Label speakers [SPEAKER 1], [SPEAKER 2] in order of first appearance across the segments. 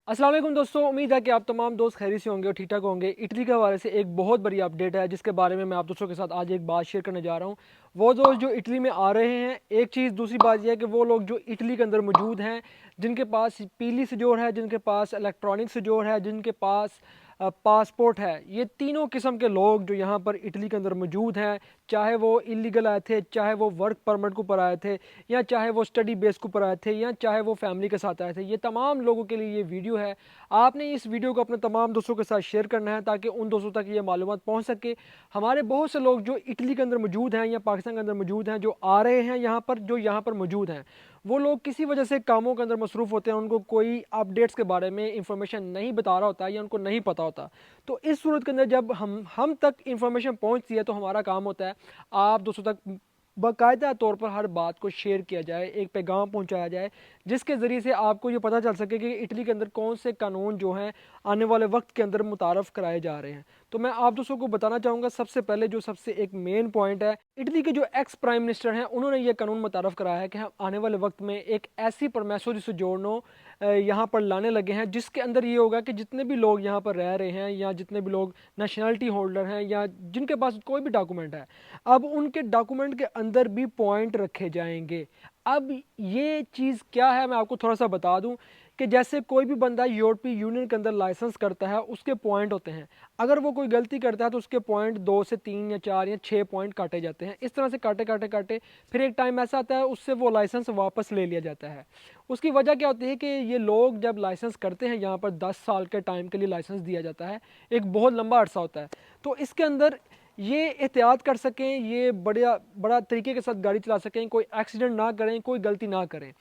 [SPEAKER 1] अस्सलाम वालेकुम दोस्तों, उम्मीद है कि आप तमाम दोस्त खैरियत से होंगे और ठीक ठाक होंगे। इटली के हवाले से एक बहुत बड़ी अपडेट है जिसके बारे में मैं आप दोस्तों के साथ आज एक बात शेयर करने जा रहा हूँ। वो दोस्त जो इटली में आ रहे हैं, एक चीज़, दूसरी बात यह है कि वो लोग जो इटली के अंदर मौजूद हैं, जिनके पास पीली सजोर है, जिनके पास इलेक्ट्रॉनिक सजोर है, जिनके पास पासपोर्ट है, ये तीनों किस्म के लोग जो यहाँ पर इटली के अंदर मौजूद हैं, चाहे वो इलीगल आए थे, चाहे वो वर्क परमिट के ऊपर आए थे, या चाहे वो स्टडी बेस के ऊपर आए थे, या चाहे वो फैमिली के साथ आए थे, ये तमाम लोगों के लिए ये वीडियो है। आपने इस वीडियो को अपने तमाम दोस्तों के साथ शेयर करना है ताकि उन दोस्तों तक ये मालूमात पहुँच सके। हमारे बहुत से लोग जो इटली के अंदर मौजूद हैं या पाकिस्तान के अंदर मौजूद हैं, जो आ रहे हैं यहाँ पर, जो यहाँ पर मौजूद हैं, वो लोग किसी वजह से कामों के अंदर मसरूफ़ होते हैं, उनको कोई अपडेट्स के बारे में इंफॉर्मेशन नहीं बता रहा होता या उनको नहीं पता होता। तो इस सूरत के अंदर जब हम तक इंफॉर्मेशन पहुंचती है तो हमारा काम होता है आप दोस्तों तक बाकायदा तौर पर हर बात को शेयर किया जाए, एक पैगाम पहुंचाया जाए, जिसके ज़रिए से आपको ये पता चल सके कि इटली के अंदर कौन से कानून जो हैं आने वाले वक्त के अंदर मुतारफ़ कराए जा रहे हैं। तो मैं आप दोस्तों को बताना चाहूँगा, सबसे पहले जो सबसे एक मेन पॉइंट है, इटली के जो एक्स प्राइम मिनिस्टर हैं उन्होंने ये कानून मुतारफ़ कराया है कि हम आने वाले वक्त में एक ऐसी परमेसो जिसे जोड़नो यहाँ पर लाने लगे हैं, जिसके अंदर ये होगा कि जितने भी लोग यहाँ पर रह रहे हैं या जितने भी लोग नेशनलिटी होल्डर हैं या जिनके पास कोई भी डॉक्यूमेंट है, अब उनके डॉक्यूमेंट के अंदर भी पॉइंट रखे जाएंगे। अब ये चीज़ क्या है, मैं आपको थोड़ा सा बता दूं कि जैसे कोई भी बंदा यूरोपीय यूनियन के अंदर लाइसेंस करता है, उसके पॉइंट होते हैं। अगर वो कोई गलती करता है तो उसके पॉइंट 2 से 3 या 4 या 6 पॉइंट काटे जाते हैं। इस तरह से काटे काटे काटे फिर एक टाइम ऐसा आता है उससे वो लाइसेंस वापस ले लिया जाता है। उसकी वजह क्या होती है कि ये लोग जब लाइसेंस करते हैं, यहाँ पर 10 साल के टाइम के लिए लाइसेंस दिया जाता है, एक बहुत लंबा अरसा होता है। तो इसके अंदर ये एहतियात कर सकें, ये बड़ा तरीके के साथ गाड़ी चला सकें, कोई एक्सीडेंट ना करें, कोई गलती ना करें।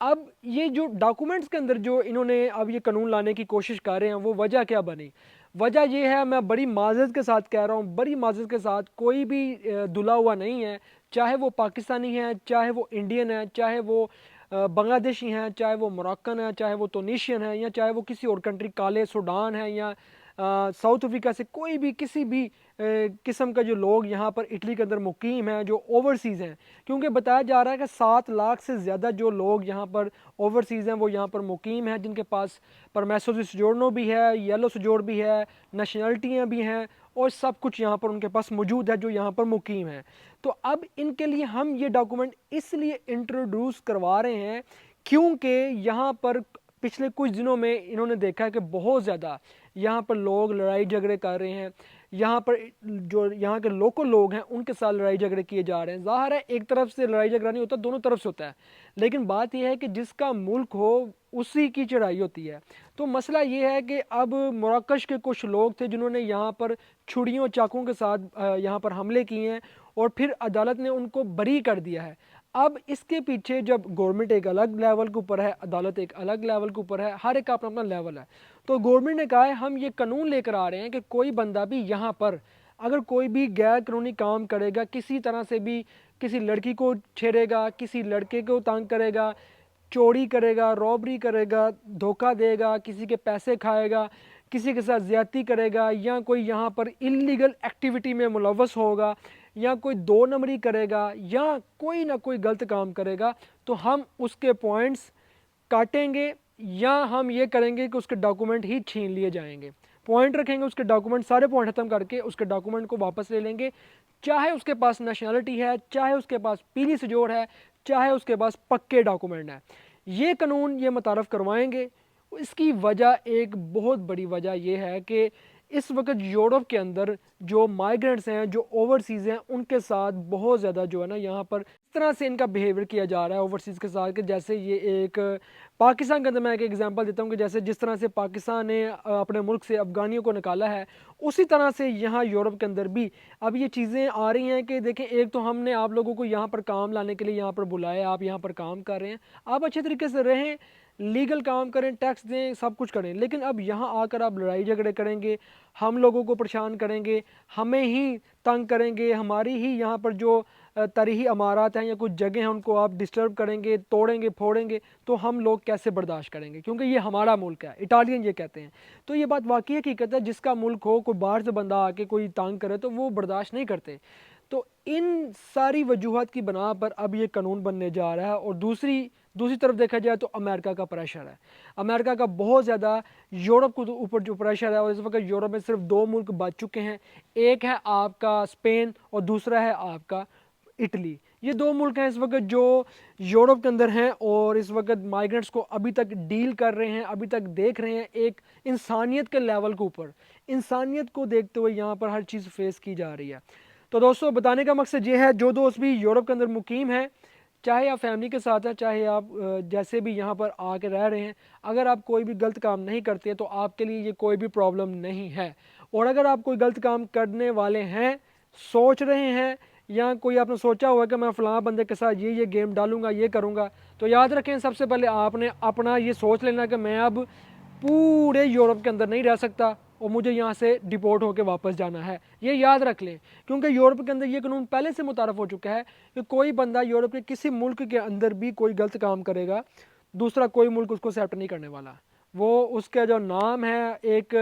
[SPEAKER 1] अब ये जो डॉक्यूमेंट्स के अंदर जो इन्होंने अब ये कानून लाने की कोशिश कर रहे हैं, वो वजह क्या बनी? वजह ये है, मैं बड़ी माज़रत के साथ कह रहा हूँ, बड़ी माज़रत के साथ, कोई भी धुला हुआ नहीं है, चाहे वो पाकिस्तानी है, चाहे वो इंडियन है, चाहे वो बांग्लादेशी हैं, चाहे वो मोरक्कन है, चाहे वो तुनीशियन है, या चाहे वो किसी और कंट्री, काले सूडान है, या साउथ अफ्रीका से कोई भी किसी भी किस्म का जो लोग यहाँ पर इटली के अंदर मुकीम हैं, जो ओवरसीज़ हैं, क्योंकि बताया जा रहा है कि 7 लाख से ज़्यादा जो लोग यहाँ पर ओवरसीज़ हैं वो यहाँ पर मुकीम हैं, जिनके पास परमेसो दी सजोर्नो भी है, येलो सजोर भी है, नेशनलिटियाँ भी हैं, और सब कुछ यहाँ पर उनके पास मौजूद है जो यहाँ पर मुकीम है। तो अब इनके लिए हम ये डॉक्यूमेंट इसलिए इंट्रोड्यूस करवा रहे हैं क्योंकि यहाँ पर पिछले कुछ दिनों में इन्होंने देखा है कि बहुत ज़्यादा यहाँ पर लोग लड़ाई झगड़े कर रहे हैं, यहाँ पर जो यहाँ के लोकल लोग हैं उनके साथ लड़ाई झगड़े किए जा रहे हैं। ज़ाहिर है एक तरफ से लड़ाई झगड़ा नहीं होता, दोनों तरफ से होता है, लेकिन बात यह है कि जिसका मुल्क हो उसी की चढ़ाई होती है। तो मसला ये है कि अब मराकश के कुछ लोग थे जिन्होंने यहाँ पर छुरियों चाकुओं के साथ यहाँ पर हमले किए हैं, और फिर अदालत ने उनको बरी कर दिया है। अब इसके पीछे जब गवर्नमेंट एक अलग लेवल के ऊपर है, अदालत एक अलग लेवल के ऊपर है, हर एक का अपना अपना लेवल है, तो गवर्नमेंट ने कहा है हम ये कानून लेकर आ रहे हैं कि कोई बंदा भी यहाँ पर अगर कोई भी गैर कानूनी काम करेगा, किसी तरह से भी किसी लड़की को छेड़ेगा, किसी लड़के को तंग करेगा, चोरी करेगा, रॉबरी करेगा, धोखा देगा, किसी के पैसे खाएगा, किसी के साथ ज़्यादती करेगा, या कोई यहाँ पर इल्लीगल एक्टिविटी में मुलव्वस होगा, या कोई 2 नंबरी करेगा, या कोई ना कोई गलत काम करेगा, तो हम उसके पॉइंट्स काटेंगे, या हम ये करेंगे कि उसके डॉक्यूमेंट ही छीन लिए जाएंगे। पॉइंट रखेंगे, उसके डॉक्यूमेंट, सारे पॉइंट ख़त्म करके उसके डॉक्यूमेंट को वापस ले लेंगे, चाहे उसके पास नेशनलिटी है, चाहे उसके पास पीली सजोर है, चाहे उसके पास पक्के डॉक्यूमेंट है। ये कानून ये मुतारफ़ करवाएंगे। इसकी वजह, एक बहुत बड़ी वजह यह है कि इस वक्त यूरोप के अंदर जो माइग्रेंट्स हैं, जो ओवरसीज़ हैं, उनके साथ बहुत ज़्यादा जो है ना यहाँ पर इस तरह से इनका बिहेवियर किया जा रहा है ओवरसीज़ के साथ, कि जैसे ये एक पाकिस्तान के अंदर, मैं एक एग्जांपल देता हूँ कि जैसे जिस तरह से पाकिस्तान ने अपने मुल्क से अफ़गानियों को निकाला है, उसी तरह से यहाँ यूरोप के अंदर भी अब ये चीज़ें आ रही हैं कि देखें, एक तो हमने आप लोगों को यहाँ पर काम लाने के लिए यहाँ पर बुलाया, आप यहाँ पर काम कर रहे हैं, आप अच्छे तरीके से रहें, लीगल काम करें, टैक्स दें, सब कुछ करें, लेकिन अब यहाँ आकर आप लड़ाई झगड़े करेंगे, हम लोगों को परेशान करेंगे, हमें ही तंग करेंगे, हमारी ही यहाँ पर जो तरीही अमारात हैं या कुछ जगह हैं उनको आप डिस्टर्ब करेंगे, तोड़ेंगे, फोड़ेंगे, तो हम लोग कैसे बर्दाश्त करेंगे? क्योंकि ये हमारा मुल्क है, इटालियन ये कहते हैं। तो ये बात वाकई हकीकत है, जिसका मुल्क हो, कोई बाहर से बंदा आके कोई तंग करे तो वो बर्दाश्त नहीं करते। तो इन सारी वजूहत की बना पर अब ये कानून बनने जा रहा है। और दूसरी तरफ देखा जाए तो अमेरिका का प्रेशर है, अमेरिका का बहुत ज़्यादा यूरोप के ऊपर जो प्रेशर है। और इस वक्त यूरोप में सिर्फ दो मुल्क बच चुके हैं, एक है आपका स्पेन और दूसरा है आपका इटली। ये दो मुल्क हैं इस वक्त जो यूरोप के अंदर हैं और इस वक्त माइग्रेंट्स को अभी तक डील कर रहे हैं, अभी तक देख रहे हैं एक इंसानियत के लेवल के ऊपर। इंसानियत को देखते हुए यहाँ पर हर चीज़ फेस की जा रही है। तो दोस्तों बताने का मकसद ये है, जो दोस्त भी यूरोप के अंदर मुकीम है, चाहे आप फैमिली के साथ हैं, चाहे आप जैसे भी यहाँ पर आके रह रहे हैं, अगर आप कोई भी गलत काम नहीं करते तो आपके लिए ये कोई भी प्रॉब्लम नहीं है। और अगर आप कोई गलत काम करने वाले हैं, सोच रहे हैं, या कोई आपने सोचा हुआ है कि मैं फ़लाँ बंदे के साथ ये गेम डालूंगा, ये करूँगा, तो याद रखें सबसे पहले आपने अपना ये सोच लेना कि मैं अब पूरे यूरोप के अंदर नहीं रह सकता और मुझे यहाँ से डिपोर्ट होकर वापस जाना है। ये याद रख लें, क्योंकि यूरोप के अंदर ये कानून पहले से मुतारफ़ हो चुका है कि कोई बंदा यूरोप के किसी मुल्क के अंदर भी कोई गलत काम करेगा, दूसरा कोई मुल्क उसको एक्सेप्ट नहीं करने वाला। वो उसका जो नाम है, एक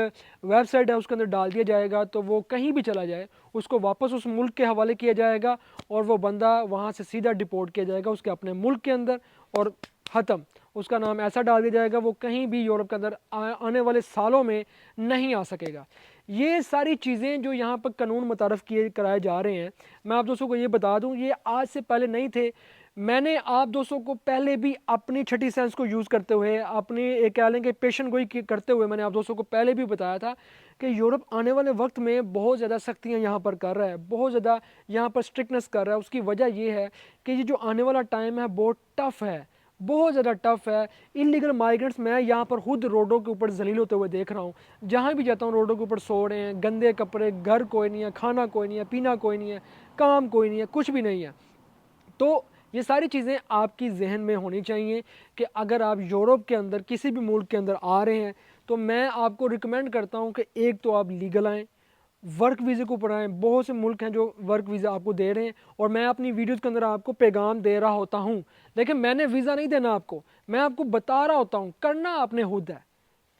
[SPEAKER 1] वेबसाइट है, उसके अंदर डाल दिया जाएगा, तो वो कहीं भी चला जाए उसको वापस उस मुल्क के हवाले किया जाएगा और वो बंदा वहाँ से सीधा डिपोर्ट किया जाएगा उसके अपने मुल्क के अंदर, और ख़त्म। उसका नाम ऐसा डाल दिया जाएगा वो कहीं भी यूरोप के अंदर आने वाले सालों में नहीं आ सकेगा। ये सारी चीज़ें जो यहाँ पर कानून मुतारफ़ किए कराए जा रहे हैं, मैं आप दोस्तों को ये बता दूँ, ये आज से पहले नहीं थे। मैंने आप दोस्तों को पहले भी अपनी छठी सेंस को यूज़ करते हुए, अपनी एक कह लें कि पेशन गोई करते हुए, मैंने आप दोस्तों को पहले भी बताया था कि यूरोप आने वाले वक्त में बहुत ज़्यादा सख्तियाँ यहाँ पर कर रहा है, बहुत ज़्यादा यहाँ पर स्ट्रिक्टनेस कर रहा है। उसकी वजह ये है कि ये जो आने वाला टाइम है बहुत टफ़ है, बहुत ज़्यादा टफ़ है। इलीगल माइग्रेंट्स मैं यहाँ पर खुद रोडों के ऊपर जलील होते हुए देख रहा हूँ, जहाँ भी जाता हूँ रोडों के ऊपर सो रहे हैं, गंदे कपड़े, घर कोई नहीं है, खाना कोई नहीं है, पीना कोई नहीं है, काम कोई नहीं है, कुछ भी नहीं है। तो ये सारी चीज़ें आपकी जहन में होनी चाहिए कि अगर आप यूरोप के अंदर किसी भी मुल्क के अंदर आ रहे हैं तो मैं आपको रिकमेंड करता हूँ कि एक तो आप लीगल आएँ, वर्क वीज़े को ऊपर आएँ। बहुत से मुल्क हैं जो वर्क वीज़ा आपको दे रहे हैं और मैं अपनी वीडियोज़ के अंदर आपको पैगाम दे रहा होता हूँ, लेकिन मैंने वीज़ा नहीं देना आपको, मैं आपको बता रहा होता हूँ, करना आपने खुद है,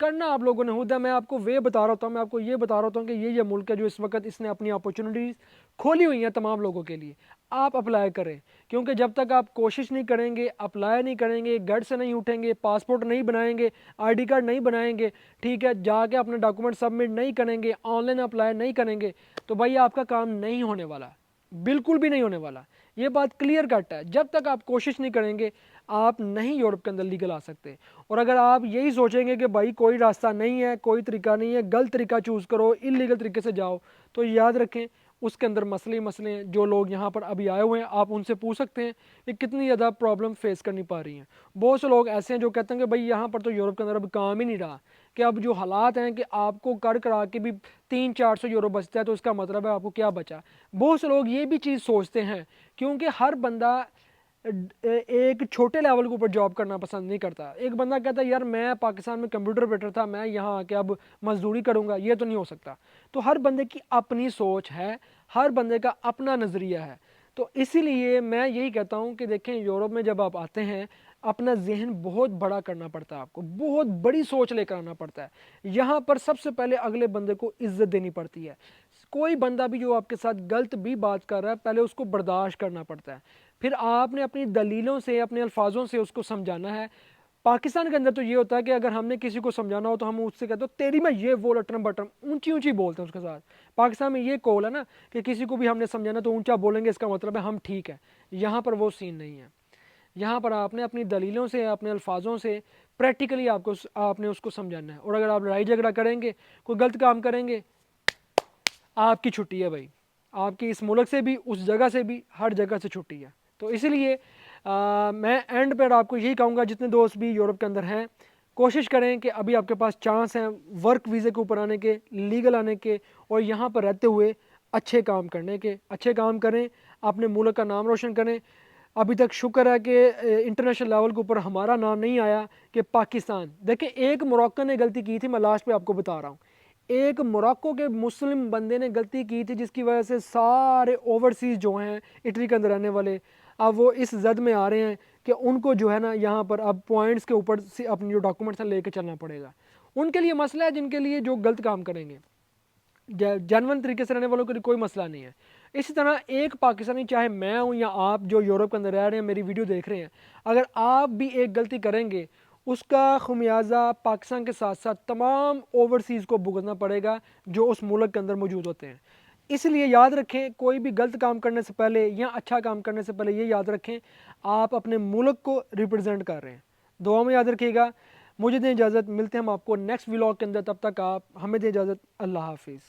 [SPEAKER 1] करना आप लोगों ने खुद है। मैं आपको वे बता रहा होता हूँ, मैं आपको ये बता रहा होता हूँ कि ये मुल्क है जो इस वक्त इसने अपनी अपॉर्चुनिटीज़ खोली हुई हैं तमाम लोगों के लिए। आप अप्लाई करें, क्योंकि जब तक आप कोशिश नहीं करेंगे, अप्लाई नहीं करेंगे, गढ़ से नहीं उठेंगे, पासपोर्ट नहीं बनाएंगे, आईडी कार्ड नहीं बनाएंगे, ठीक है, जाके अपने डॉक्यूमेंट सबमिट नहीं करेंगे, ऑनलाइन अप्लाई नहीं करेंगे, तो भाई आपका काम नहीं होने वाला, बिल्कुल भी नहीं होने वाला। ये बात क्लियर कट है। जब तक आप कोशिश नहीं करेंगे आप नहीं यूरोप के अंदर लीगल आ सकते। और अगर आप यही सोचेंगे कि भाई कोई रास्ता नहीं है, कोई तरीका नहीं है, गलत तरीका चूज़ करो, इलीगल तरीके से जाओ, तो याद रखें उसके अंदर मसले ही मसले हैं। जो लोग यहाँ पर अभी आए हुए हैं आप उनसे पूछ सकते हैं कि कितनी ज़्यादा प्रॉब्लम फेस करनी पा रही हैं। बहुत से लोग ऐसे हैं जो कहते हैं कि भाई यहाँ पर तो यूरोप के अंदर अब काम ही नहीं रहा, कि अब जो हालात हैं कि आपको कर करा के भी 300-400 यूरो बचता है, तो इसका मतलब है आपको क्या बचा। बहुत से लोग ये भी चीज़ सोचते हैं, क्योंकि हर बंदा एक छोटे लेवल के ऊपर जॉब करना पसंद नहीं करता। एक बंदा कहता है यार मैं पाकिस्तान में कंप्यूटर ऑपरेटर था, मैं यहाँ आके अब मजदूरी करूँगा, ये तो नहीं हो सकता। तो हर बंदे की अपनी सोच है, हर बंदे का अपना नज़रिया है। तो इसीलिए मैं यही कहता हूँ कि देखें यूरोप में जब आप आते हैं अपना जहन बहुत बड़ा करना पड़ता है, आपको बहुत बड़ी सोच लेकर आना पड़ता है। यहाँ पर सबसे पहले अगले बंदे को इज्जत देनी पड़ती है। कोई बंदा भी जो आपके साथ गलत भी बात कर रहा है पहले उसको बर्दाश्त करना पड़ता है, फिर आपने अपनी दलीलों से, अपने अल्फाजों से उसको समझाना है। पाकिस्तान के अंदर तो ये होता है कि अगर हमने किसी को समझाना हो तो हम उससे कहते हो तेरी मैं ये वो लटरम बटरम ऊंची ऊंची बोलते हैं उसके साथ। पाकिस्तान में ये कॉल है ना कि किसी को भी हमने समझाना तो ऊंचा बोलेंगे, इसका मतलब है हम ठीक है। यहाँ पर वो सीन नहीं है। यहाँ पर आपने अपनी दलीलों से, अपने अल्फाजों से प्रैक्टिकली आपने उसको समझाना है। और अगर आप लड़ाई झगड़ा करेंगे, कोई गलत काम करेंगे, आपकी छुट्टी है भाई, आपकी इस मुल्क से भी, उस जगह से भी, हर जगह से छुट्टी है। तो इसलिए मैं एंड पर आपको यही कहूँगा, जितने दोस्त भी यूरोप के अंदर हैं कोशिश करें कि अभी आपके पास चांस हैं वर्क वीज़े के ऊपर आने के, लीगल आने के, और यहाँ पर रहते हुए अच्छे काम करने के। अच्छे काम करें, अपने मुल्क का नाम रोशन करें। अभी तक शुक्र है कि इंटरनेशनल लेवल के ऊपर हमारा नाम नहीं आया कि पाकिस्तान, देखिए एक मोरक्को ने गलती की थी, मैं लास्ट पे आपको बता रहा हूँ, एक मोरक्को के मुस्लिम बंदे ने गलती की थी जिसकी वजह से सारे ओवरसीज़ जो हैं इटली के अंदर रहने वाले अब वो इस जद में आ रहे हैं कि उनको जो है ना यहाँ पर अब पॉइंट्स के ऊपर से अपने जो डॉक्यूमेंट्स हैं लेके चलना पड़ेगा। उनके लिए मसला है जिनके लिए जो गलत काम करेंगे, जेन्युइन तरीके से रहने वालों के लिए कोई मसला नहीं है। इसी तरह एक पाकिस्तानी, चाहे मैं हूँ या आप जो यूरोप के अंदर रह रहे हैं मेरी वीडियो देख रहे हैं, अगर आप भी एक गलती करेंगे उसका खुमियाजा पाकिस्तान के साथ साथ तमाम ओवरसीज़ को भुगतना पड़ेगा जो उस मुल्क के अंदर मौजूद होते हैं। इसलिए याद रखें, कोई भी गलत काम करने से पहले या अच्छा काम करने से पहले ये याद रखें आप अपने मुल्क को रिप्रेजेंट कर रहे हैं। दुआ में याद रखिएगा। मुझे दें इजाज़त, मिलते हैं हम आपको नेक्स्ट व्लॉग के अंदर, तब तक आप हमें दें इजाज़त। अल्लाह हाफिज़।